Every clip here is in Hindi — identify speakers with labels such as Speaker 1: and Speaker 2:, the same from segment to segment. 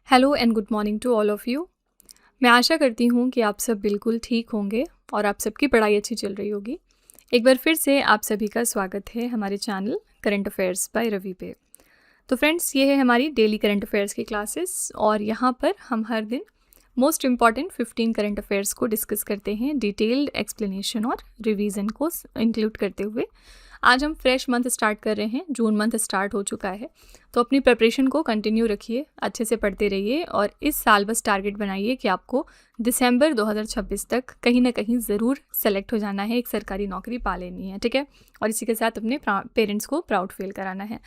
Speaker 1: Hello and good morning to all of you. मैं आशा करती हूँ कि आप सब बिल्कुल ठीक होंगे और आप सबकी पढ़ाई अच्छी चल रही होगी। एक बार फिर से आप सभी का स्वागत है हमारे channel current affairs by Ravi पे। तो फ्रेंड्स, ये है हमारी डेली करंट अफेयर्स की क्लासेस और यहाँ पर हम हर दिन मोस्ट इम्पॉर्टेंट 15 करंट अफेयर्स को डिस्कस करते हैं, डिटेल्ड एक्सप्लेनेशन और रिवीजन को इंक्लूड करते हुए। आज हम फ्रेश मंथ स्टार्ट कर रहे हैं, जून मंथ स्टार्ट हो चुका है, तो अपनी प्रिपरेशन को कंटिन्यू रखिए, अच्छे से पढ़ते रहिए और इस साल बस टारगेट बनाइए कि आपको दिसंबर 2026 तक कहीं ना कहीं ज़रूर सेलेक्ट हो जाना है, एक सरकारी नौकरी पा लेनी है, ठीक है। और इसी के साथ अपने पेरेंट्स को प्राउड फील कराना है।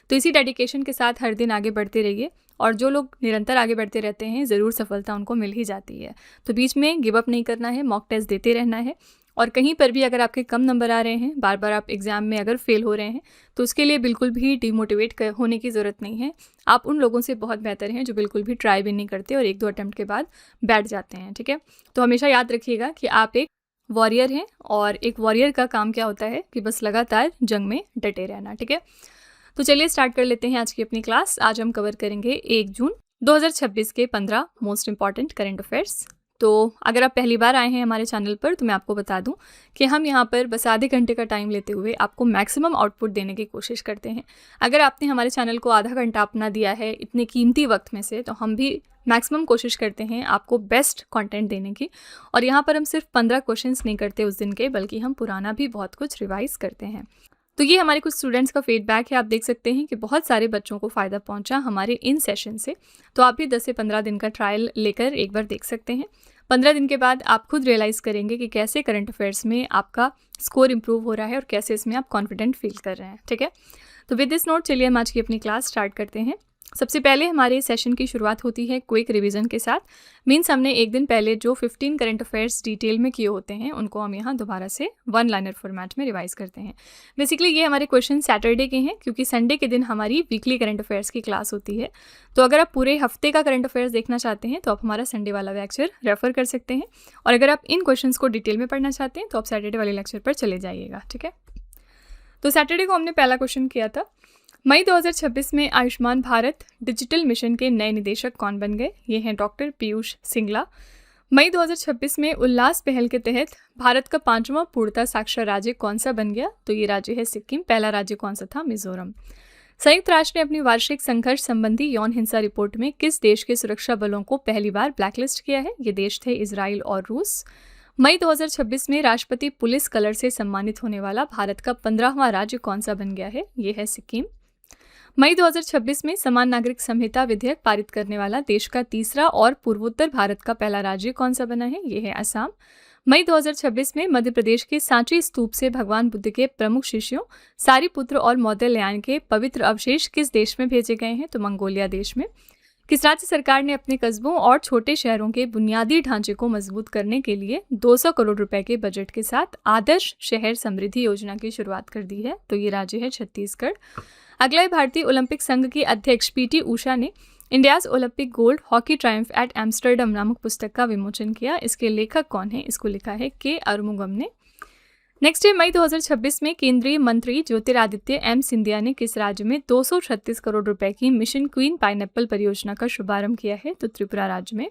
Speaker 1: तो इसी डेडिकेशन के साथ हर दिन आगे बढ़ते रहिए और जो लोग निरंतर आगे बढ़ते रहते हैं ज़रूर सफलता उनको मिल ही जाती है। तो बीच में गिव अप नहीं करना है, मॉक टेस्ट देते रहना है और कहीं पर भी अगर आपके कम नंबर आ रहे हैं, बार बार आप एग्ज़ाम में अगर फेल हो रहे हैं, तो उसके लिए बिल्कुल भी डिमोटिवेट होने की ज़रूरत नहीं है। आप उन लोगों से बहुत बेहतर हैं जो बिल्कुल भी ट्राई भी नहीं करते और 1-2 अटैम्प्ट के बाद बैठ जाते हैं, ठीक है। तो हमेशा याद रखिएगा कि आप एक वॉरियर हैं और एक वॉरियर का काम क्या होता है कि बस लगातार जंग में डटे रहना, ठीक है। तो चलिए स्टार्ट कर लेते हैं आज की अपनी क्लास। आज हम कवर करेंगे 1 जून 2026 के 15 मोस्ट इंपॉर्टेंट करंट अफेयर्स। तो अगर आप पहली बार आए हैं हमारे चैनल पर तो मैं आपको बता दूं कि हम यहाँ पर बस आधे घंटे का टाइम लेते हुए आपको मैक्सिमम आउटपुट देने की कोशिश करते हैं। अगर आपने हमारे चैनल को आधा घंटा अपना दिया है इतने कीमती वक्त में से, तो हम भी मैक्सिमम कोशिश करते हैं आपको बेस्ट कंटेंट देने की। और यहाँ पर हम सिर्फ 15 क्वेश्चंस नहीं करते उस दिन के, बल्कि हम पुराना भी बहुत कुछ रिवाइज करते हैं। तो ये हमारे कुछ स्टूडेंट्स का फीडबैक है। आप देख सकते हैं कि बहुत सारे बच्चों को फ़ायदा पहुंचा हमारे इन सेशन से। तो आप भी 10 से 15 दिन का ट्रायल लेकर एक बार देख सकते हैं। 15 दिन के बाद आप खुद रियलाइज़ करेंगे कि कैसे करंट अफेयर्स में आपका स्कोर इंप्रूव हो रहा है और कैसे इसमें आप कॉन्फिडेंट फील कर रहे हैं, ठीक है। तो विद दिस नोट चलिए हम आज की अपनी क्लास स्टार्ट करते हैं। सबसे पहले हमारे सेशन की शुरुआत होती है क्विक रिवीजन के साथ। मीन्स हमने एक दिन पहले जो 15 करंट अफेयर्स डिटेल में किए होते हैं उनको हम यहाँ दोबारा से वन लाइनर फॉर्मेट में रिवाइज करते हैं। बेसिकली ये हमारे क्वेश्चन सैटरडे के हैं क्योंकि संडे के दिन हमारी वीकली करंट अफेयर्स की क्लास होती है। तो अगर आप पूरे हफ्ते का करंट अफेयर्स देखना चाहते हैं तो आप हमारा संडे वाला लेक्चर रेफर कर सकते हैं और अगर आप इन क्वेश्चंस को डिटेल में पढ़ना चाहते हैं तो आप सैटरडे वाले लेक्चर पर चले जाइएगा, ठीक है। तो सैटरडे को हमने पहला क्वेश्चन किया था, मई 2026 में आयुष्मान भारत डिजिटल मिशन के नए निदेशक कौन बन गए? ये हैं डॉक्टर पीयूष सिंगला। मई 2026 में उल्लास पहल के तहत भारत का 5वां पूर्णतः साक्षर राज्य कौन सा बन गया? तो ये राज्य है सिक्किम। पहला राज्य कौन सा था? मिजोरम। संयुक्त राष्ट्र ने अपनी वार्षिक संघर्ष संबंधी यौन हिंसा रिपोर्ट में किस देश के सुरक्षा बलों को पहली बार ब्लैकलिस्ट किया है? ये देश थे इजराइल और रूस। मई 2026 में राष्ट्रपति पुलिस कलर से सम्मानित होने वाला भारत का 15वां राज्य कौन सा बन गया है? ये है सिक्किम। मई 2026 में समान नागरिक संहिता विधेयक पारित करने वाला देश का तीसरा और पूर्वोत्तर भारत का पहला राज्य कौन सा बना है? ये है असम। मई 2026 में मध्य प्रदेश के सांची स्तूप से भगवान बुद्ध के प्रमुख शिष्यों सारिपुत्र और मौदगल्यायन के पवित्र अवशेष किस देश में भेजे गए हैं? तो मंगोलिया देश में। किस राज्य सरकार ने अपने कस्बों और छोटे शहरों के बुनियादी ढांचे को मजबूत करने के लिए 200 करोड़ रुपए के बजट के साथ आदर्श शहर समृद्धि योजना की शुरुआत कर दी है? तो ये राज्य है छत्तीसगढ़। अगला है भारतीय ओलंपिक संघ की अध्यक्ष पीटी उषा ने India's Olympic gold hockey triumph at Amsterdam नामक पुस्तक का विमोचन किया। इसके लेखक कौन है? इसको लिखा है के अरुमुगम ने। नेक्स्ट है मई 2026 में केंद्रीय मंत्री ज्योतिरादित्य एम सिंधिया ने किस राज्य में 236 करोड़ रुपए की मिशन क्वीन पाइनएप्पल परियोजना का शुभारंभ किया है? तो त्रिपुरा राज्य में।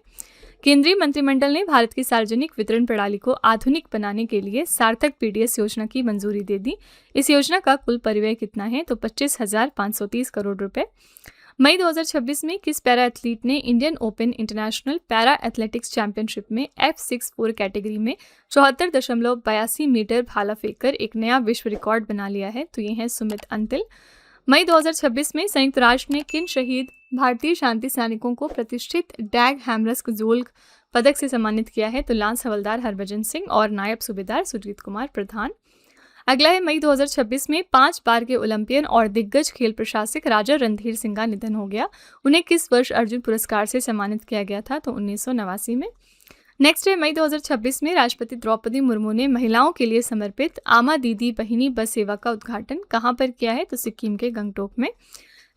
Speaker 1: केंद्रीय मंत्रिमंडल ने भारत की सार्वजनिक वितरण प्रणाली को आधुनिक बनाने के लिए सार्थक पीडीएस योजना की मंजूरी दे दी। इस योजना का कुल परिव्यय कितना है? तो 25,530 करोड़ रुपए। मई 2026 में किस पैरा एथलीट ने Indian open international para athletics championship में F64 कैटेगरी में 74.82 मीटर भाला फेंककर एक नया विश्व रिकॉर्ड बना लिया है? तो ये है सुमित अंतिल। मई 2026 में संयुक्त राष्ट्र ने किन शहीद भारतीय शांति सैनिकों को प्रतिष्ठित डैग हैमरस्क जोल्क पदक से सम्मानित किया है? तो लांस हवलदार हरभजन सिंह और नायब सूबेदार सुजीत कुमार प्रधान। अगला है मई 2026 में 5 बार के ओलंपियन और दिग्गज खेल प्रशासक राजा रणधीर सिंह का निधन हो गया। उन्हें किस वर्ष अर्जुन पुरस्कार से सम्मानित किया गया था? तो 1989 में। नेक्स्ट है मई 2026 में राष्ट्रपति द्रौपदी मुर्मू ने महिलाओं के लिए समर्पित आमा दीदी बहिनी बस सेवा का उद्घाटन कहाँ पर किया है? तो सिक्किम के गंगटोक में।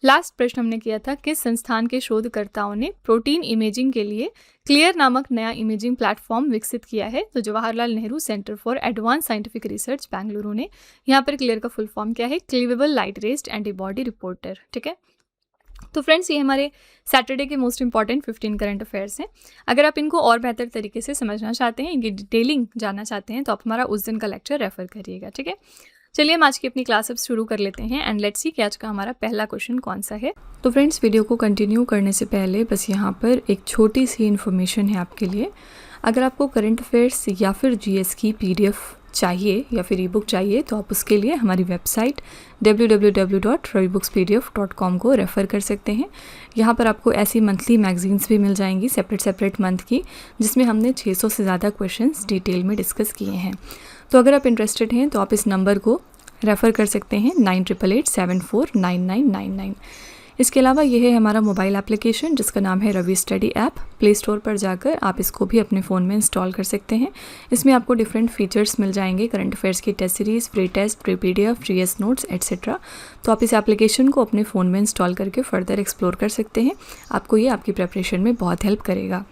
Speaker 1: लास्ट प्रश्न हमने किया था, किस संस्थान के शोधकर्ताओं ने प्रोटीन इमेजिंग के लिए क्लियर नामक नया इमेजिंग प्लेटफॉर्म विकसित किया है? तो Jawaharlal Nehru centre for advance scientific research Bengaluru ने। यहाँ पर क्लियर का फुल फॉर्म क्या है? क्लीवेबल लाइट रेस्ड एंटीबॉडी रिपोर्टर, ठीक है। तो फ्रेंड्स, ये हमारे सैटरडे के मोस्ट इंपॉर्टेंट 15 करंट अफेयर्स हैं। अगर आप इनको और बेहतर तरीके से समझना चाहते हैं, इनकी डिटेलिंग जानना चाहते हैं, तो आप हमारा उस दिन का लेक्चर रेफर करिएगा, ठीक है। चलिए हम आज की अपनी क्लास अब शुरू कर लेते हैं एंड लेट्स सी कि आज का हमारा पहला क्वेश्चन कौन सा है। तो फ्रेंड्स, वीडियो को कंटिन्यू करने से पहले बस यहाँ पर एक छोटी सी इन्फॉर्मेशन है आपके लिए। अगर आपको करंट अफेयर्स या फिर जीएस की पीडीएफ चाहिए या फिर ई बुक चाहिए, तो आप उसके लिए हमारी वेबसाइट www.ravibookspdf.com को रेफ़र कर सकते हैं। यहाँ पर आपको ऐसी मंथली मैगजीन्स भी मिल जाएंगी सेपरेट मंथ की, जिसमें हमने 600 से ज़्यादा क्वेश्चंस डिटेल में डिस्कस किए हैं। तो अगर आप इंटरेस्टेड हैं तो आप इस नंबर को रेफ़र कर सकते हैं 9888749999। इसके अलावा ये है हमारा मोबाइल एप्लीकेशन जिसका नाम है Ravi study app. Play store पर जाकर आप इसको भी अपने फ़ोन में इंस्टॉल कर सकते हैं। इसमें आपको डिफरेंट फीचर्स मिल जाएंगे, करंट अफेयर्स की test series, free test, pre PDF, GS notes etcetera. तो आप इस एप्लीकेशन को अपने फ़ोन में इंस्टॉल करके फर्दर एक्सप्लोर कर सकते हैं। आपको ये आपकी प्रिपरेशन में बहुत हेल्प करेगा।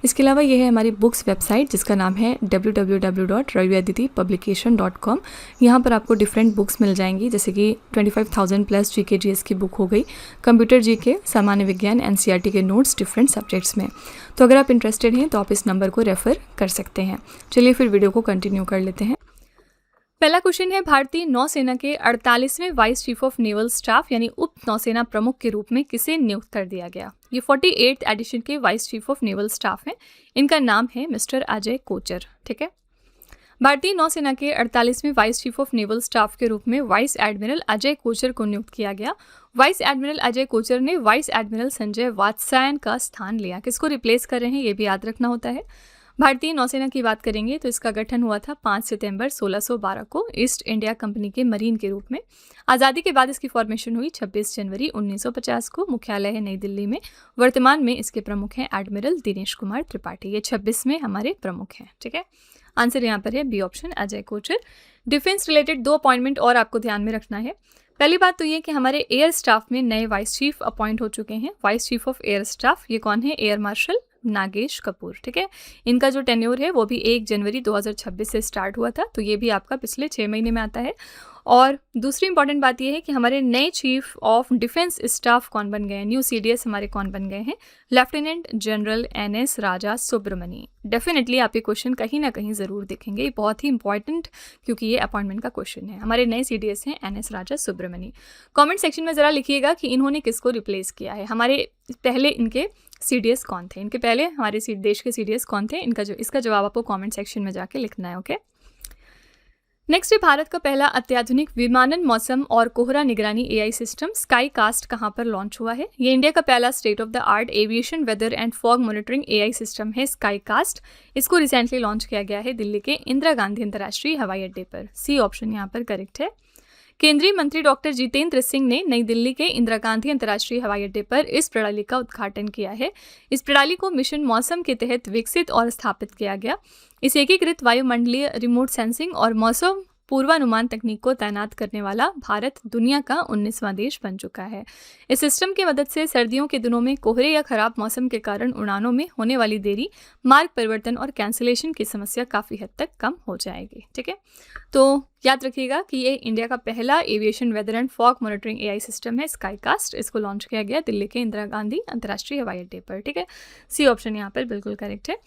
Speaker 1: इसके अलावा ये है हमारी बुक्स वेबसाइट जिसका नाम है www.raviaditipublication.com। यहाँ पर आपको डिफरेंट बुक्स मिल जाएंगी, जैसे कि 25,000 प्लस जीके जीएस की बुक हो गई, कंप्यूटर जीके, सामान्य विज्ञान, एनसीईआरटी के नोट्स डिफरेंट सब्जेक्ट्स में। तो अगर आप इंटरेस्टेड हैं तो आप इस नंबर को रेफ़र कर सकते हैं। चलिए फिर वीडियो को कंटिन्यू कर लेते हैं। पहला क्वेश्चन है, भारतीय नौसेना के 48वें vice chief of naval staff यानी उप नौसेना प्रमुख के रूप में किसे नियुक्त कर दिया गया। ये 48th एडिशन के vice chief of naval staff हैं। इनका नाम है मिस्टर अजय कोचर, ठीक है। भारतीय नौसेना के 48वें vice chief of naval staff के रूप में वाइस एडमिरल अजय कोचर को नियुक्त किया गया। वाइस एडमिरल अजय कोचर ने वाइस एडमिरल संजय वात्स्यायन का स्थान लिया। किसको रिप्लेस कर रहे हैं, ये भी याद रखना होता है। भारतीय नौसेना की बात करेंगे तो इसका गठन हुआ था 5 सितंबर 1612 को ईस्ट इंडिया कंपनी के मरीन के रूप में। आज़ादी के बाद इसकी फॉर्मेशन हुई 26 जनवरी 1950 को। मुख्यालय है नई दिल्ली में। वर्तमान में इसके प्रमुख हैं एडमिरल दिनेश कुमार त्रिपाठी। ये 26 में हमारे प्रमुख हैं, ठीक है। आंसर यहाँ पर है B option, Ajay Kochhar. Defence related 2 appointment और आपको ध्यान में रखना है। पहली बात तो ये कि हमारे एयर स्टाफ में नए वाइस चीफ अपॉइंट हो चुके हैं। Vice chief of air staff ये कौन है, एयर मार्शल नागेश कपूर, ठीक है। इनका जो टेन्योर है वो भी 1 जनवरी 2026 से स्टार्ट हुआ था, तो ये भी आपका पिछले 6 महीने में आता है। और दूसरी इंपॉर्टेंट बात ये है कि हमारे नए चीफ ऑफ डिफेंस स्टाफ कौन बन गए हैं, न्यू सीडीएस हमारे कौन बन गए हैं, लेफ्टिनेंट जनरल एनएस राजा सुब्रमणी। डेफिनेटली आप ये क्वेश्चन कहीं ना कहीं ज़रूर देखेंगे, ये बहुत ही इंपॉर्टेंट क्योंकि ये अपॉइंटमेंट का क्वेश्चन है। हमारे नए सीडीएस हैं एनएस राजा सुब्रमणी। कमेंट सेक्शन में ज़रा लिखिएगा कि इन्होंने किसको रिप्लेस किया है। हमारे पहले इनके सीडीएस कौन थे, इनके पहले हमारे देश के सीडीएस कौन थे, इसका जवाब आपको कमेंट सेक्शन में जाके लिखना है, ओके। नेक्स्ट है, भारत का पहला अत्याधुनिक विमानन, मौसम और कोहरा निगरानी एआई सिस्टम स्काई कास्ट कहाँ पर लॉन्च हुआ है। ये इंडिया का पहला state of the art aviation weather and fog monitoring AI system है स्काई कास्ट। इसको रिसेंटली लॉन्च किया गया है दिल्ली के इंदिरा गांधी अंतर्राष्ट्रीय हवाई अड्डे पर। सी ऑप्शन यहाँ पर करेक्ट है। केंद्रीय मंत्री डॉक्टर जितेंद्र सिंह ने नई दिल्ली के इंदिरा गांधी अंतर्राष्ट्रीय हवाई अड्डे पर इस प्रणाली का उद्घाटन किया है। इस प्रणाली को मिशन मौसम के तहत विकसित और स्थापित किया गया। इस एकीकृत वायुमंडलीय रिमोट सेंसिंग और मौसम पूर्वानुमान तकनीक को तैनात करने वाला भारत दुनिया का 19वां देश बन चुका है। इस सिस्टम की मदद से सर्दियों के दिनों में कोहरे या खराब मौसम के कारण उड़ानों में होने वाली देरी, मार्ग परिवर्तन और कैंसिलेशन की समस्या काफ़ी हद तक कम हो जाएगी, ठीक है। तो याद रखिएगा कि ये इंडिया का पहला aviation weather and fog monitoring AI system है स्काई कास्ट। इसको लॉन्च किया गया दिल्ली के इंदिरा गांधी अंतर्राष्ट्रीय हवाई अड्डे पर, ठीक है। सी ऑप्शन यहाँ पर बिल्कुल करेक्ट है।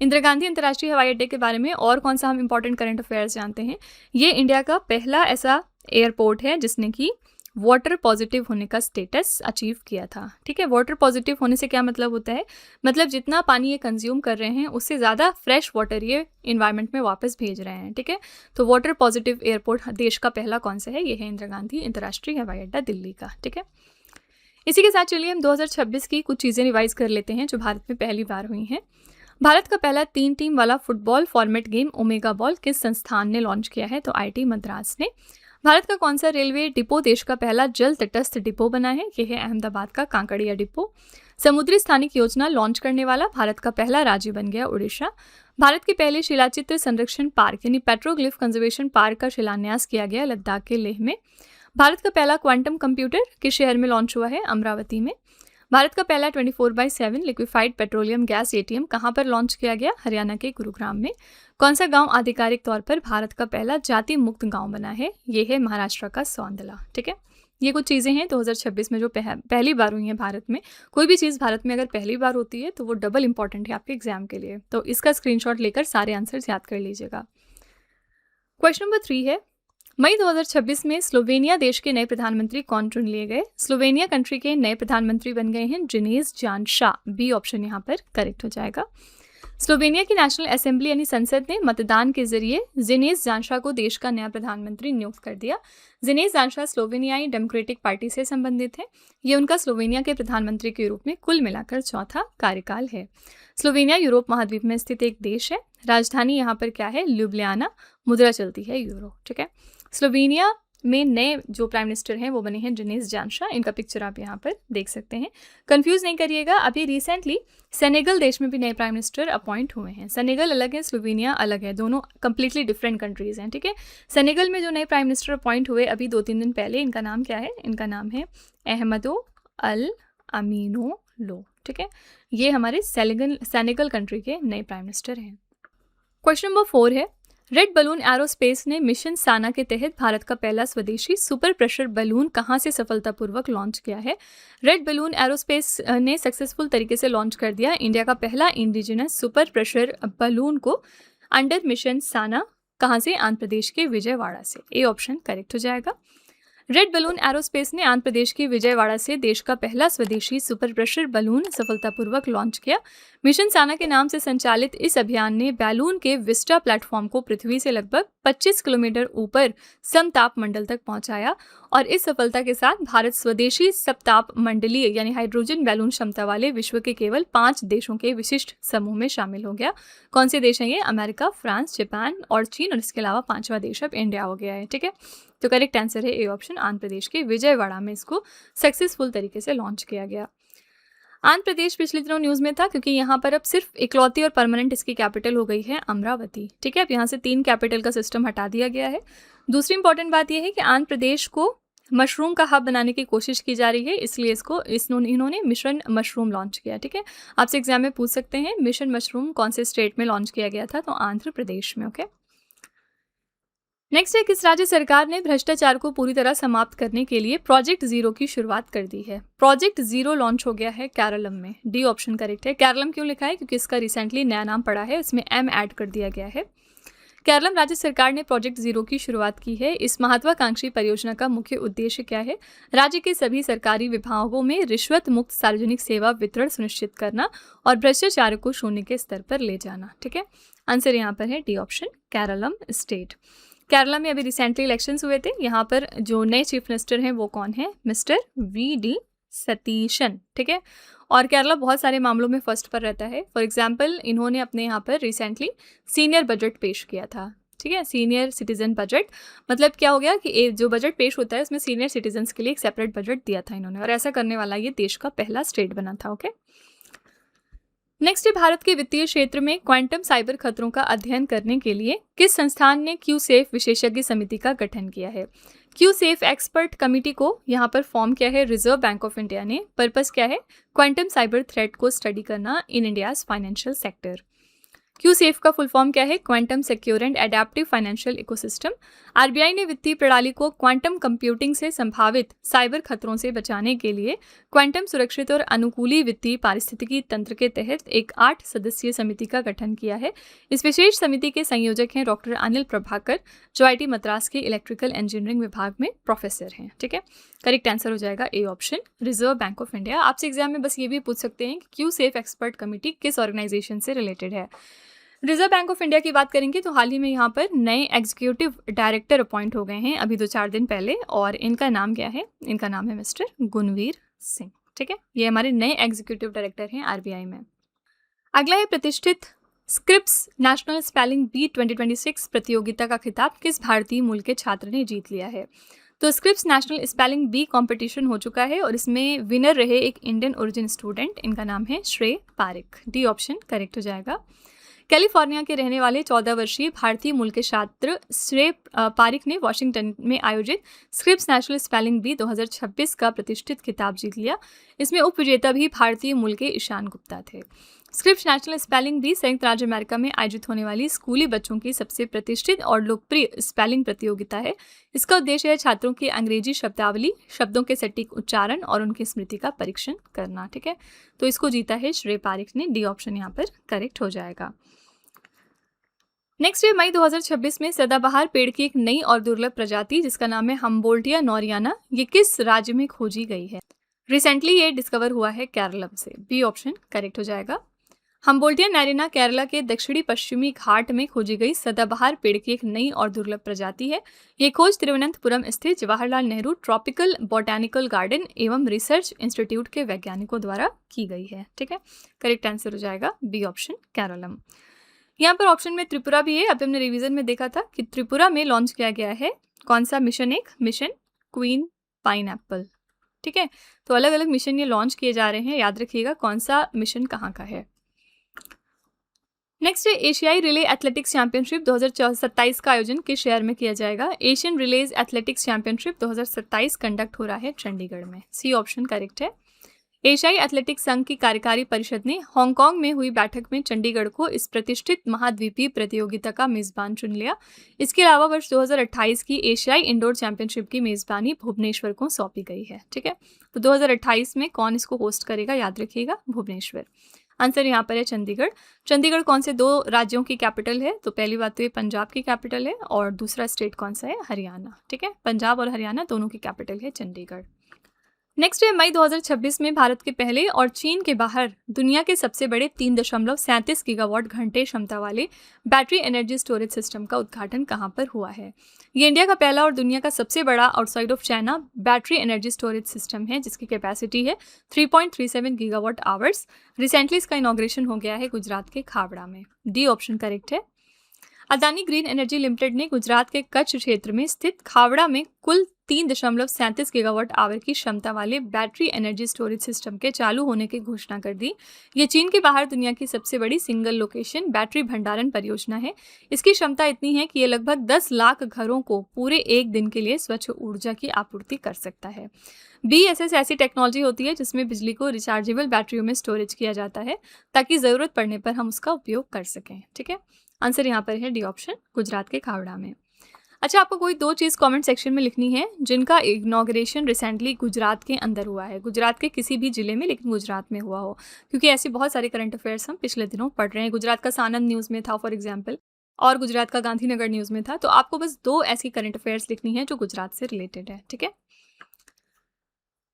Speaker 1: इंदिरा गांधी अंतर्राष्ट्रीय हवाई अड्डे के बारे में और कौन सा हम इंपॉर्टेंट करंट अफेयर्स जानते हैं। ये इंडिया का पहला ऐसा एयरपोर्ट है जिसने कि वाटर पॉजिटिव होने का स्टेटस अचीव किया था, ठीक है। वाटर पॉजिटिव होने से क्या मतलब होता है, मतलब जितना पानी ये कंज्यूम कर रहे हैं उससे ज़्यादा फ्रेश वाटर ये इन्वायरमेंट में वापस भेज रहे हैं, ठीक है। तो वाटर पॉजिटिव एयरपोर्ट देश का पहला कौन सा है, ये है इंदिरा गांधी अंतर्राष्ट्रीय हवाई अड्डा दिल्ली का, ठीक है। इसी के साथ चलिए हम 2026 की कुछ चीज़ें रिवाइज कर लेते हैं जो भारत में पहली बार हुई हैं। भारत का पहला 3 टीम वाला football format game omega ball किस संस्थान ने लॉन्च किया है, तो आईआईटी मद्रास ने। भारत का कौन सा रेलवे डिपो देश का पहला जल तटस्थ डिपो बना है, यह है अहमदाबाद का कांकड़िया डिपो। समुद्री स्थानिक योजना लॉन्च करने वाला भारत का पहला राज्य बन गया उड़ीसा। भारत के पहले शिलाचित्र संरक्षण पार्क यानी पेट्रोग्लिफ कंजर्वेशन पार्क का शिलान्यास किया गया लद्दाख के लेह में। भारत का पहला क्वांटम कंप्यूटर किस शहर में लॉन्च हुआ है, अमरावती में। भारत का पहला 24/7 लिक्विफाइड पेट्रोलियम गैस एटीएम कहाँ पर लॉन्च किया गया, हरियाणा के गुरुग्राम में। कौन सा गांव आधिकारिक तौर पर भारत का पहला जाति मुक्त गांव बना है, ये है महाराष्ट्र का सौंदला, ठीक है। ये कुछ चीज़ें हैं 2026 में जो पहली बार हुई हैं भारत में। कोई भी चीज़ भारत में अगर पहली बार होती है तो वो डबल इंपॉर्टेंट है आपके एग्जाम के लिए, तो इसका स्क्रीनशॉट लेकर सारे आंसर्स याद कर लीजिएगा। क्वेश्चन नंबर 3 है, मई 2026 में स्लोवेनिया देश के नए प्रधानमंत्री कौन चुन लिए गए? स्लोवेनिया कंट्री के नए प्रधानमंत्री बन गए हैं जिनेस जानशा। बी ऑप्शन यहाँ पर करेक्ट हो जाएगा। स्लोवेनिया की नेशनल असेंबली यानी संसद ने मतदान के जरिए जिनेस जानशा को देश का नया प्रधानमंत्री नियुक्त कर दिया। जिनेस जानशा स्लोवेनियाई डेमोक्रेटिक पार्टी से संबंधित है। ये उनका स्लोवेनिया के प्रधानमंत्री के रूप में कुल मिलाकर चौथा कार्यकाल है। स्लोवेनिया यूरोप महाद्वीप में स्थित एक देश है। राजधानी यहाँ पर क्या है? ल्यूब्लियाना। मुद्रा चलती है यूरो। ठीक है। स्लोवेनिया में नए जो प्राइम मिनिस्टर हैं वो बने हैं जिनेस जानशा। इनका पिक्चर आप यहाँ पर देख सकते हैं। कंफ्यूज नहीं करिएगा, अभी रिसेंटली सेनेगल देश में भी नए प्राइम मिनिस्टर अपॉइंट हुए हैं। सेनेगल अलग है, स्लोवेनिया अलग है, दोनों कंप्लीटली डिफरेंट कंट्रीज हैं। ठीक है। सेनेगल में जो नए प्राइम मिनिस्टर अपॉइंट हुए अभी 2-3 दिन पहले, इनका नाम क्या है? इनका नाम है अहमदो अल अमीनो लो। ठीक है। ये हमारे सेनेगल कंट्री के नए प्राइम मिनिस्टर हैं। क्वेश्चन नंबर 4 है, रेड बलून एरोस्पेस ने मिशन साना के तहत भारत का पहला स्वदेशी सुपर प्रेशर बलून कहां से सफलतापूर्वक लॉन्च किया है? रेड बलून एरोस्पेस ने सक्सेसफुल तरीके से लॉन्च कर दिया इंडिया का पहला इंडिजिनस सुपर प्रेशर बलून को अंडर मिशन साना। कहां से? आंध्र प्रदेश के विजयवाड़ा से। ए ऑप्शन करेक्ट हो जाएगा। रेड बलून एरोस्पेस ने आंध्र प्रदेश के विजयवाड़ा से देश का पहला स्वदेशी सुपर प्रेशर बलून सफलतापूर्वक लॉन्च किया। मिशन साना के नाम से संचालित इस अभियान ने बैलून के विस्टा प्लेटफॉर्म को पृथ्वी से लगभग 25 किलोमीटर ऊपर समताप मंडल तक पहुंचाया और इस सफलता के साथ भारत स्वदेशी सप्ताप मंडलीय यानी हाइड्रोजन बैलून क्षमता वाले विश्व के केवल 5 देशों के विशिष्ट समूह में शामिल हो गया। कौन से देश हैं ये? अमेरिका, फ्रांस, जापान और चीन, और इसके अलावा 5वां देश अब इंडिया हो गया है। ठीक है। तो करेक्ट आंसर है ए ऑप्शन, आंध्र प्रदेश के विजयवाड़ा में इसको सक्सेसफुल तरीके से लॉन्च किया गया। आंध्र प्रदेश पिछले दिनों न्यूज़ में था क्योंकि यहाँ पर अब सिर्फ इकलौती और परमानेंट इसकी कैपिटल हो गई है अमरावती। ठीक है। अब यहाँ से 3 कैपिटल का सिस्टम हटा दिया गया है। दूसरी इंपॉर्टेंट बात यह है कि आंध्र प्रदेश को मशरूम का हब बनाने की कोशिश की जा रही है, इसलिए इन्होंने मिशन मशरूम लॉन्च किया। ठीक है। आपसे एग्जाम में पूछ सकते हैं मिशन मशरूम कौन से स्टेट में लॉन्च किया गया था? तो आंध्र प्रदेश में। ओके। नेक्स्ट है, किस राज्य सरकार ने भ्रष्टाचार को पूरी तरह समाप्त करने के लिए प्रोजेक्ट जीरो की शुरुआत कर दी है? प्रोजेक्ट जीरो लॉन्च हो गया है केरलम में। डी ऑप्शन करेक्ट है। केरलम क्यों लिखा है? क्योंकि इसका रिसेंटली नया नाम पड़ा है, इसमें एम ऐड कर दिया गया है। केरलम राज्य सरकार ने प्रोजेक्ट जीरो की शुरुआत की है। इस महत्वाकांक्षी परियोजना का मुख्य उद्देश्य क्या है? राज्य के सभी सरकारी विभागों में रिश्वत मुक्त सार्वजनिक सेवा वितरण सुनिश्चित करना और भ्रष्टाचार को शून्य के स्तर पर ले जाना। ठीक है। आंसर यहाँ पर है D option, Keralam state. Kerala में अभी रिसेंटली इलेक्शंस हुए थे। यहाँ पर जो नए चीफ मिनिस्टर हैं वो कौन है? Mister V D. सतीशन। ठीक है। और केरला बहुत सारे मामलों में फर्स्ट पर रहता है। फॉर एग्जाम्पल, इन्होंने अपने यहाँ पर रिसेंटली सीनियर बजट पेश किया था। ठीक है। सीनियर सिटीजन बजट मतलब क्या हो गया कि जो बजट पेश होता है उसमें सीनियर सिटीजन्स के लिए एक सेपरेट बजट दिया था इन्होंने, और ऐसा करने वाला ये देश का पहला स्टेट बना था। ओके। नेक्स्ट है, भारत के वित्तीय क्षेत्र में क्वांटम साइबर खतरों का अध्ययन करने के लिए किस संस्थान ने क्यूसेफ विशेषज्ञ समिति का गठन किया है? क्यूसेफ एक्सपर्ट कमिटी को यहाँ पर फॉर्म किया है रिजर्व बैंक ऑफ इंडिया ने। पर्पस क्या है? क्वांटम साइबर थ्रेट को स्टडी करना इन इंडियाज फाइनेंशियल सेक्टर। क्यूसेफ का फुल फॉर्म क्या है? Quantum secure and adaptive financial ecosystem. RBI ने वित्तीय प्रणाली को क्वांटम कंप्यूटिंग से संभावित साइबर खतरों से बचाने के लिए क्वांटम सुरक्षित और अनुकूली वित्तीय पारिस्थितिकी तंत्र के तहत एक 8 सदस्यीय समिति का गठन किया है। इस विशेष समिति के संयोजक हैं डॉक्टर अनिल प्रभाकर, जो आईटी मद्रास के इलेक्ट्रिकल इंजीनियरिंग विभाग में प्रोफेसर हैं। ठीक है। करेक्ट आंसर हो जाएगा A option, reserve bank of India. आपसे एग्जाम में बस ये भी पूछ सकते हैं कि क्यूसेफ एक्सपर्ट कमिटी किस ऑर्गेनाइजेशन से रिलेटेड है। रिजर्व बैंक ऑफ इंडिया की बात करेंगे तो हाल ही में यहाँ पर नए एग्जीक्यूटिव डायरेक्टर अपॉइंट हो गए हैं अभी 2-4 दिन पहले, और इनका नाम क्या है? इनका नाम है मिस्टर गुणवीर सिंह। ठीक है। ये हमारे नए एग्जीक्यूटिव डायरेक्टर हैं आरबीआई में। अगला है, प्रतिष्ठित स्क्रिप्स नेशनल स्पेलिंग बी 2026 प्रतियोगिता का खिताब किस भारतीय मूल के छात्र ने जीत लिया है? तो Scripps National Spelling Bee competition हो चुका है और इसमें विनर रहे एक इंडियन ओरिजिन स्टूडेंट। इनका नाम है श्रेय पारिक। डी ऑप्शन करेक्ट हो जाएगा। कैलिफोर्निया के रहने वाले 14 वर्षीय भारतीय मूल के छात्र श्रेय पारिक ने वॉशिंगटन में आयोजित स्क्रिप्स नेशनल स्पेलिंग बी 2026 का प्रतिष्ठित खिताब जीत लिया। इसमें उपविजेता भी भारतीय मूल के ईशान गुप्ता थे। स्क्रिप्स नेशनल स्पेलिंग बी संयुक्त राज्य अमेरिका में आयोजित होने वाली स्कूली बच्चों की सबसे प्रतिष्ठित और लोकप्रिय स्पेलिंग प्रतियोगिता है। इसका उद्देश्य है छात्रों की अंग्रेजी शब्दावली, शब्दों के सटीक उच्चारण और उनकी स्मृति का परीक्षण करना। ठीक है, तो इसको जीता है श्रेय पारिक ने। डी ऑप्शन यहाँ पर करेक्ट हो जाएगा। नेक्स्ट है मई 2026 में सदाबहार पेड़ की एक नई और दुर्लभ प्रजाति जिसका नाम है हम्बोल्टिया नॉरियाना, ये किस राज्य में खोजी गई है? रिसेंटली ये डिस्कवर हुआ है केरलम से। बी ऑप्शन करेक्ट हो जाएगा। हम्बोल्टिया नॉरियाना केरला के दक्षिणी पश्चिमी घाट में खोजी गई सदाबहार पेड़ की एक नई और दुर्लभ प्रजाति है। ये खोज तिरुवनंतपुरम स्थित Jawaharlal Nehru tropical botanical garden एवं रिसर्च इंस्टीट्यूट के वैज्ञानिकों द्वारा की गई है। ठीक है, करेक्ट आंसर हो जाएगा बी ऑप्शन केरलम। यहाँ पर ऑप्शन में त्रिपुरा भी है। अब हमने रिवीजन में देखा था कि त्रिपुरा में लॉन्च किया गया है कौन सा मिशन? एक मिशन क्वीन पाइनएप्पल। ठीक है, तो अलग अलग मिशन ये लॉन्च किए जा रहे हैं, याद रखिएगा कौन सा मिशन कहाँ का है। नेक्स्ट है एशियाई रिले एथलेटिक्स चैंपियनशिप 2027 का आयोजन किस शहर में किया जाएगा? Asian release athletics championship 2027 conduct हो रहा है चंडीगढ़ में। सी ऑप्शन करेक्ट है। एशियाई एथलेटिक्स संघ की कार्यकारी परिषद ने हांगकांग में हुई बैठक में चंडीगढ़ को इस प्रतिष्ठित महाद्वीपीय प्रतियोगिता का मेजबान चुन लिया। इसके अलावा वर्ष 2028 की एशियाई इंडोर चैंपियनशिप की मेजबानी भुवनेश्वर को सौंपी गई है। ठीक है, तो 2028 में कौन इसको होस्ट करेगा? याद रखिएगा भुवनेश्वर। आंसर यहाँ पर है चंडीगढ़। चंडीगढ़ कौन से दो राज्यों की कैपिटल है? तो पहली बात तो ये पंजाब की कैपिटल है और दूसरा स्टेट कौन सा है? हरियाणा। ठीक है, पंजाब और हरियाणा दोनों की कैपिटल है चंडीगढ़। नेक्स्ट है मई 2026 में भारत के पहले और चीन के बाहर दुनिया के सबसे बड़े 3.37 गीगावाट घंटे क्षमता वाले बैटरी एनर्जी स्टोरेज सिस्टम का उद्घाटन कहाँ पर हुआ है? ये इंडिया का पहला और दुनिया का सबसे बड़ा outside of China battery energy storage system है जिसकी कैपेसिटी है 3.37 गीगावाट आवर्स। रिसेंटली इसका इनॉग्रेशन हो गया है गुजरात के खावड़ा में। डी ऑप्शन करेक्ट है। अदानी ग्रीन एनर्जी लिमिटेड ने गुजरात के कच्छ क्षेत्र में स्थित खावड़ा में कुल 3.37 गीगावाट आवर की क्षमता वाले बैटरी एनर्जी स्टोरेज सिस्टम के चालू होने की घोषणा कर दी। ये चीन के बाहर दुनिया की सबसे बड़ी सिंगल लोकेशन बैटरी भंडारण परियोजना है। इसकी क्षमता इतनी है कि ये लगभग 10 लाख घरों को पूरे एक दिन के लिए स्वच्छ ऊर्जा की आपूर्ति कर सकता है। BESS ऐसी टेक्नोलॉजी होती है जिसमें बिजली को रिचार्जेबल बैटरियों में स्टोरेज किया जाता है ताकि ज़रूरत पड़ने पर हम उसका उपयोग कर सकें। ठीक है, आंसर यहाँ पर है डी ऑप्शन गुजरात के खावड़ा में। अच्छा, आपको कोई दो चीज़ कमेंट सेक्शन में लिखनी है जिनका इनॉग्रेशन रिसेंटली गुजरात के अंदर हुआ है, गुजरात के किसी भी जिले में लेकिन गुजरात में हुआ हो, क्योंकि ऐसे बहुत सारे करंट अफेयर्स हम पिछले दिनों पढ़ रहे हैं। गुजरात का सानंद न्यूज़ में था फॉर एग्जाम्पल, और गुजरात का गांधीनगर न्यूज़ में था। तो आपको बस दो ऐसी करंट अफेयर्स लिखनी है जो गुजरात से रिलेटेड है। ठीक है,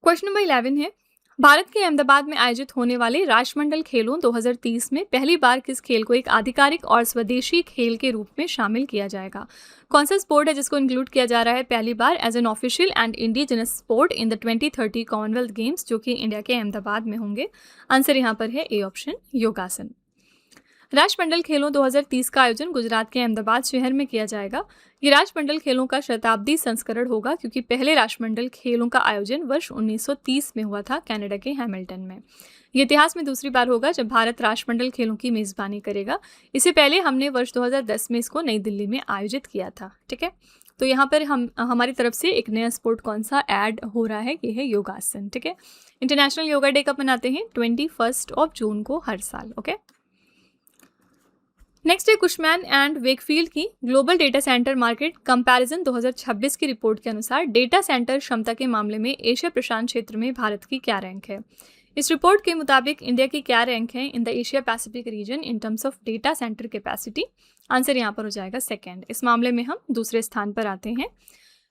Speaker 1: क्वेश्चन नंबर 11 है, भारत के अहमदाबाद में आयोजित होने वाले राष्ट्रमंडल खेलों 2030 में पहली बार किस खेल को एक आधिकारिक और स्वदेशी खेल के रूप में शामिल किया जाएगा? कौन सा स्पोर्ट है जिसको इंक्लूड किया जा रहा है पहली बार as an official and indigenous sport in the 2030 Commonwealth Games, जो कि इंडिया के अहमदाबाद में होंगे? आंसर यहाँ पर है ए ऑप्शन योगासन। राष्ट्रमंडल खेलों 2030 का आयोजन गुजरात के अहमदाबाद शहर में किया जाएगा। ये राष्ट्रमंडल खेलों का शताब्दी संस्करण होगा क्योंकि पहले राष्ट्रमंडल खेलों का आयोजन वर्ष 1930 में हुआ था कनाडा के हैमिल्टन में। ये इतिहास में दूसरी बार होगा जब भारत राष्ट्रमंडल खेलों की मेज़बानी करेगा। इससे पहले हमने वर्ष 2010 में इसको नई दिल्ली में आयोजित किया था। ठीक है, तो यहाँ पर हमारी तरफ से एक नया स्पोर्ट कौन सा ऐड हो रहा है? ये है योगासन। ठीक है, इंटरनेशनल योगा डे कब मनाते हैं? 21 जून को हर साल। ओके, नेक्स्ट है कुशमैन एंड वेकफील्ड की global data centre market comparison 2026 की रिपोर्ट के अनुसार डेटा सेंटर क्षमता के मामले में एशिया प्रशांत क्षेत्र में भारत की क्या रैंक है? इस रिपोर्ट के मुताबिक इंडिया की क्या रैंक है in the Asia Pacific region in terms of data centre capacity? Answer यहाँ पर हो जाएगा सेकेंड। इस मामले में हम दूसरे स्थान पर आते हैं।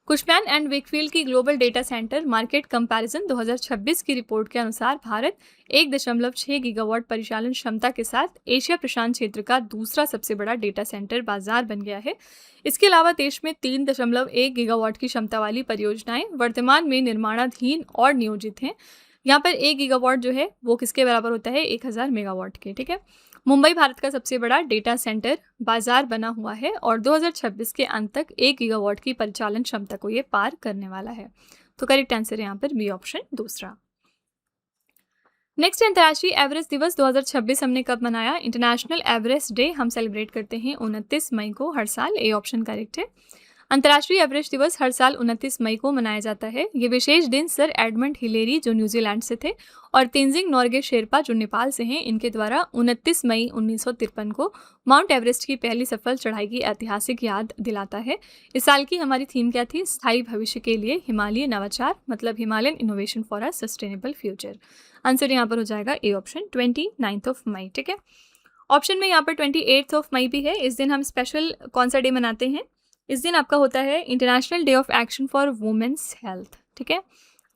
Speaker 1: कुशमैन एंड वेकफील्ड की global data centre market comparison 2026 की रिपोर्ट के अनुसार भारत 1.6 गीगावाट परिचालन क्षमता के साथ एशिया प्रशांत क्षेत्र का दूसरा सबसे बड़ा डेटा सेंटर बाजार बन गया है। इसके अलावा देश में 3.1 गीगावाट की क्षमता वाली परियोजनाएं वर्तमान में निर्माणाधीन और नियोजित हैं। यहाँ पर 1 गीगावाट जो है वो किसके बराबर होता है? 1000 मेगावाट के। ठीक है, मुंबई भारत का सबसे बड़ा डेटा सेंटर बाजार बना हुआ है और 2026 के अंत तक 1 गीगावाट की परिचालन क्षमता को ये पार करने वाला है। तो करेक्ट आंसर यहाँ पर बी ऑप्शन दूसरा। नेक्स्ट, अंतर्राष्ट्रीय एवरेस्ट दिवस 2026 हमने कब मनाया? इंटरनेशनल एवरेस्ट डे हम सेलिब्रेट करते हैं 29 मई को हर साल। ए ऑप्शन करेक्ट है। अंतर्राष्ट्रीय एवरेस्ट दिवस हर साल 29 मई को मनाया जाता है। ये विशेष दिन सर एडमंड हिलेरी जो न्यूजीलैंड से थे और तेंजिंग नोर्गे शेरपा जो नेपाल से हैं, इनके द्वारा 29 मई 1953 को माउंट एवरेस्ट की पहली सफल चढ़ाई की ऐतिहासिक याद दिलाता है। इस साल की हमारी थीम क्या थी? स्थायी भविष्य के लिए हिमालयी नवाचार, मतलब Himalayan innovation for a sustainable future. Answer यहाँ पर हो जाएगा ए ऑप्शन, 29 मई। ठीक है, ऑप्शन में यहाँ पर 28 मई भी है। इस दिन हम स्पेशल कौन सा डे मनाते हैं? इस दिन आपका होता है International Day of Action for Women's Health. ठीक है,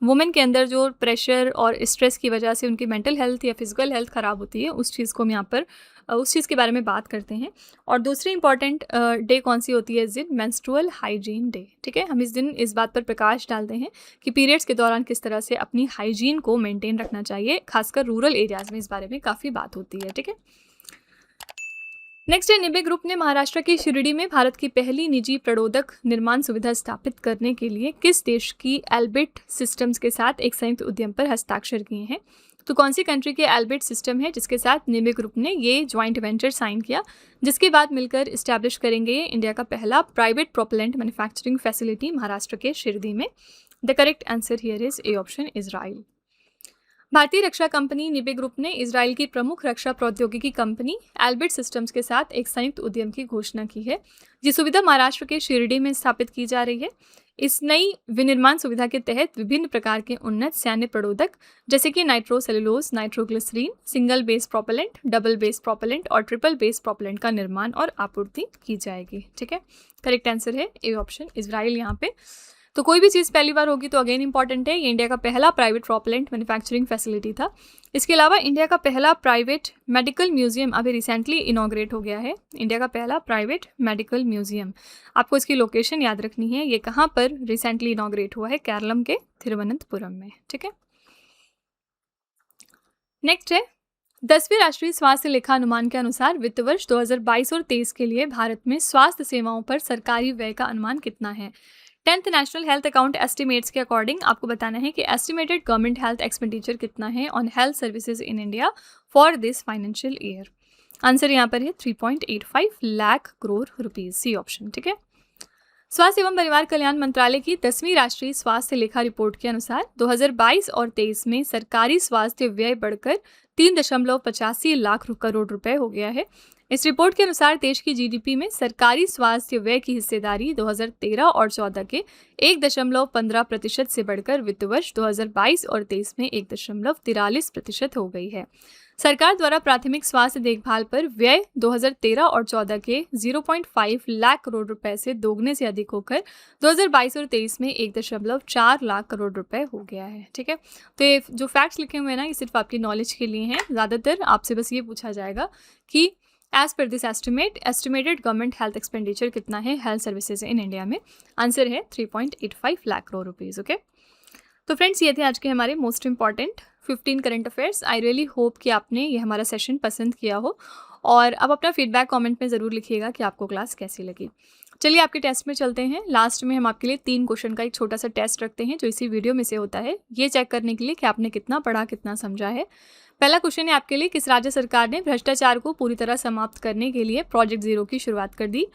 Speaker 1: वुमेन के अंदर जो प्रेशर और स्ट्रेस की वजह से उनकी मेंटल हेल्थ या फिजिकल हेल्थ ख़राब होती है, उस चीज़ को हम यहाँ पर उस चीज़ के बारे में बात करते हैं। और दूसरी इंपॉर्टेंट डे कौन सी होती है इस दिन? Menstrual hygiene day. ठीक है, हम इस दिन इस बात पर प्रकाश डालते हैं कि पीरियड्स के दौरान किस तरह से अपनी हाइजीन को मेंटेन रखना चाहिए, खासकर रूरल एरियाज़ में इस बारे में काफ़ी बात होती है। ठीक है, नेक्स्ट है, निबे ग्रुप ने महाराष्ट्र के शिरडी में भारत की पहली निजी प्रणोदक निर्माण सुविधा स्थापित करने के लिए किस देश की एल्बिट सिस्टम्स के साथ एक संयुक्त उद्यम पर हस्ताक्षर किए हैं? तो कौन सी कंट्री के एल्बिट सिस्टम है जिसके साथ निबे ग्रुप ने ये ज्वाइंट वेंचर साइन किया, जिसके बाद मिलकर इस्टेब्लिश करेंगे इंडिया का पहला private propellant manufacturing facility Maharashtra के शिरडी में? The correct answer here is A option, Israel. भारतीय रक्षा कंपनी निबे ग्रुप ने इजराइल की प्रमुख रक्षा प्रौद्योगिकी कंपनी एल्बिट सिस्टम्स के साथ एक संयुक्त उद्यम की घोषणा की है। ये सुविधा महाराष्ट्र के शिरडी में स्थापित की जा रही है। इस नई विनिर्माण सुविधा के तहत विभिन्न प्रकार के उन्नत सैन्य प्रणोदक जैसे कि nitrocellulose, nitroglycerin, single base propellant, double base propellant और ट्रिपल बेस प्रोपेलेंट का निर्माण और आपूर्ति की जाएगी। ठीक है, करेक्ट आंसर है ए ऑप्शन, इजराइल यहाँ पे। तो कोई भी चीज़ पहली बार होगी तो अगेन इंपॉर्टेंट है, ये इंडिया का पहला प्राइवेट प्रोपेलेंट मैन्युफैक्चरिंग फैसिलिटी था। इसके अलावा इंडिया का पहला प्राइवेट मेडिकल म्यूजियम अभी रिसेंटली इनॉग्रेट हो गया है। इंडिया का पहला प्राइवेट मेडिकल म्यूजियम, आपको इसकी लोकेशन याद रखनी है, ये कहाँ पर रिसेंटली इनॉग्रेट हुआ है? केरलम के तिरुवनंतपुरम में। ठीक है, नेक्स्ट है, 10वें राष्ट्रीय स्वास्थ्य लेखा अनुमान के अनुसार वित्त वर्ष 2022 और 23 के लिए भारत में स्वास्थ्य सेवाओं पर सरकारी व्यय का अनुमान कितना है? 10th national health account estimates के अकॉर्डिंग आपको बताना है कि एस्टिमेटेड गवर्नमेंट हेल्थ एक्सपेंडिचर कितना है on health services in India for this financial year. Answer यहाँ पर है 3.85 lakh crore rupees, C option. ठीक है, स्वास्थ्य एवं परिवार कल्याण मंत्रालय की 10वीं राष्ट्रीय स्वास्थ्य लेखा रिपोर्ट के अनुसार 2022 और 23 में सरकारी स्वास्थ्य व्यय बढ़कर 3.85 लाख करोड़ रुपए हो गया है। इस रिपोर्ट के अनुसार देश की जीडीपी में सरकारी स्वास्थ्य व्यय की हिस्सेदारी 2013 और 14 के 1.15% से बढ़कर वित्त वर्ष 2022 और 23 में 1.43% हो गई है। सरकार द्वारा प्राथमिक स्वास्थ्य देखभाल पर व्यय 2013 और 14 के 0.5 लाख करोड़ रुपए से दोगुने से अधिक होकर 2022 और 23 में 1.4 लाख करोड़ रुपए हो गया है। ठीक है, तो ये जो फैक्ट्स लिखे हुए हैं ना, ये सिर्फ आपकी नॉलेज के लिए हैं। ज़्यादातर आपसे बस ये पूछा जाएगा कि एज पर this estimated government health expenditure कितना है हेल्थ सर्विसेज इन इंडिया में? आंसर है 3.85 लाख करोड़ रुपीज़। ओके, तो फ्रेंड्स ये थे आज के हमारे most important 15 current affairs. I really hope कि आपने ये हमारा सेशन पसंद किया हो, और अब अपना फीडबैक कमेंट में ज़रूर लिखिएगा कि आपको क्लास कैसी लगी। चलिए आपके टेस्ट में चलते हैं। लास्ट में हम आपके लिए 3 क्वेश्चन का एक छोटा सा टेस्ट रखते हैं जो इसी वीडियो में से होता है, ये चेक करने के लिए कि आपने कितना पढ़ा, कितना समझा है। पहला क्वेश्चन है आपके लिए, किस राज्य सरकार ने भ्रष्टाचार को पूरी तरह समाप्त करने के लिए प्रोजेक्ट जीरो की शुरुआत कर दी?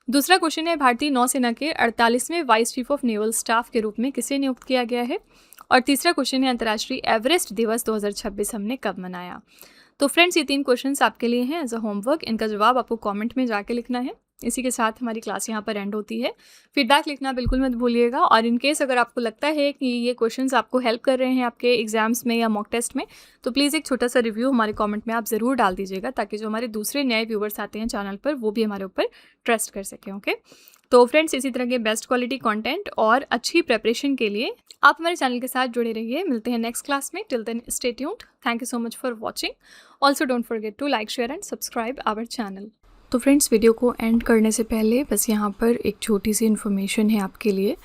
Speaker 1: दूसरा क्वेश्चन है, भारतीय नौसेना के 48वें vice chief of naval staff के रूप में किसे नियुक्त किया गया है? और तीसरा क्वेश्चन है, अंतर्राष्ट्रीय एवरेस्ट दिवस 2026 हमने कब मनाया? तो फ्रेंड्स ये 3 क्वेश्चंस आपके लिए हैं एज अ होमवर्क। इनका जवाब आपको कमेंट में जाके लिखना है। इसी के साथ हमारी क्लास यहाँ पर एंड होती है। फीडबैक लिखना बिल्कुल मत भूलिएगा, और इन केस अगर आपको लगता है कि ये क्वेश्चंस आपको हेल्प कर रहे हैं आपके एग्जाम्स में या मॉक टेस्ट में, तो प्लीज़ एक छोटा सा रिव्यू हमारे कमेंट में आप ज़रूर डाल दीजिएगा, ताकि जो हमारे दूसरे नए व्यूवर्स आते हैं चैनल पर वो भी हमारे ऊपर ट्रस्ट कर सकें। ओके, तो फ्रेंड्स इसी तरह के बेस्ट क्वालिटी कंटेंट और अच्छी प्रिपरेशन के लिए आप हमारे चैनल के साथ जुड़े रहिए। मिलते हैं नेक्स्ट क्लास में। Till then stay tuned. Thank you so much for watching. Also don't forget to like, share and subscribe our channel. तो फ्रेंड्स वीडियो को एंड करने से पहले बस यहाँ पर एक छोटी सी इन्फॉर्मेशन है आपके लिए।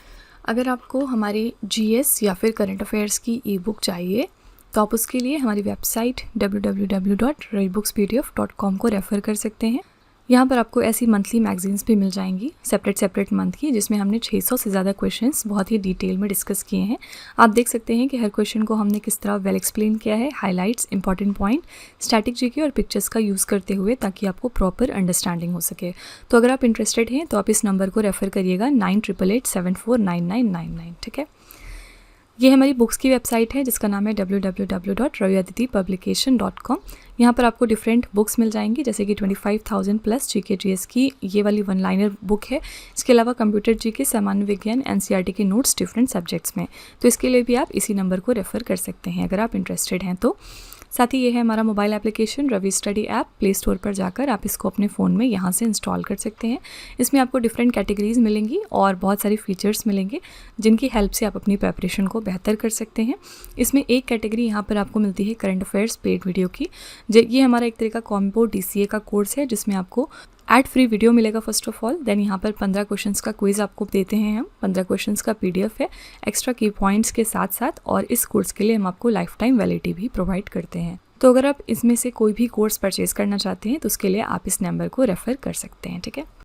Speaker 1: अगर आपको हमारी जीएस या फिर करंट अफेयर्स की ई बुक चाहिए तो आप उसके लिए हमारी वेबसाइट www.redbookspdf.com को रेफ़र कर सकते हैं। यहाँ पर आपको ऐसी मंथली मैगजीन्स भी मिल जाएंगी सेपरेट मंथ की, जिसमें हमने 600 से ज़्यादा क्वेश्चंस बहुत ही डिटेल में डिस्कस किए हैं। आप देख सकते हैं कि हर क्वेश्चन को हमने किस तरह वेल एक्सप्लेन किया है, highlights, important point, static GK और पिक्चर्स का यूज़ करते हुए, ताकि आपको प्रॉपर अंडरस्टैंडिंग हो सके। तो अगर आप इंटरेस्टेड हैं तो आप इस नंबर को रेफ़र करिएगा 9888749999, ठीक है। ये हमारी बुक्स की वेबसाइट है जिसका नाम है www.raviaditipublication.com। यहाँ पर आपको डिफरेंट बुक्स मिल जाएंगी, जैसे कि 25,000 प्लस जीके जीएस की ये वाली 1 लाइनर बुक है। इसके अलावा कंप्यूटर जीके, सामान्य विज्ञान, एनसीईआरटी के नोट्स डिफरेंट सब्जेक्ट्स में। तो इसके लिए भी आप इसी नंबर को रेफ़र कर सकते हैं अगर आप इंटरेस्टेड हैं तो। साथ ही ये है हमारा mobile application Ravi study app. Play store पर जाकर आप इसको अपने फ़ोन में यहाँ से इंस्टॉल कर सकते हैं। इसमें आपको डिफरेंट कैटेगरीज़ मिलेंगी और बहुत सारे फीचर्स मिलेंगे जिनकी हेल्प से आप अपनी प्रिपरेशन को बेहतर कर सकते हैं। इसमें एक कैटेगरी यहाँ पर आपको मिलती है करंट अफेयर्स पेड वीडियो की। ये हमारा एक तरह का कॉम्बो DCA का कोर्स है जिसमें आपको एड फ्री वीडियो मिलेगा फर्स्ट ऑफ ऑल। देन यहाँ पर 15 क्वेश्चंस का क्विज़ आपको देते हैं हम, 15 क्वेश्चंस का PDF है एक्स्ट्रा की पॉइंट्स के साथ साथ। और इस कोर्स के लिए हम आपको लाइफ टाइम वैलिडिटी भी प्रोवाइड करते हैं। तो अगर आप इसमें से कोई भी कोर्स परचेज़ करना चाहते हैं तो उसके लिए आप इस नंबर को रेफ़र कर सकते हैं, ठीक है।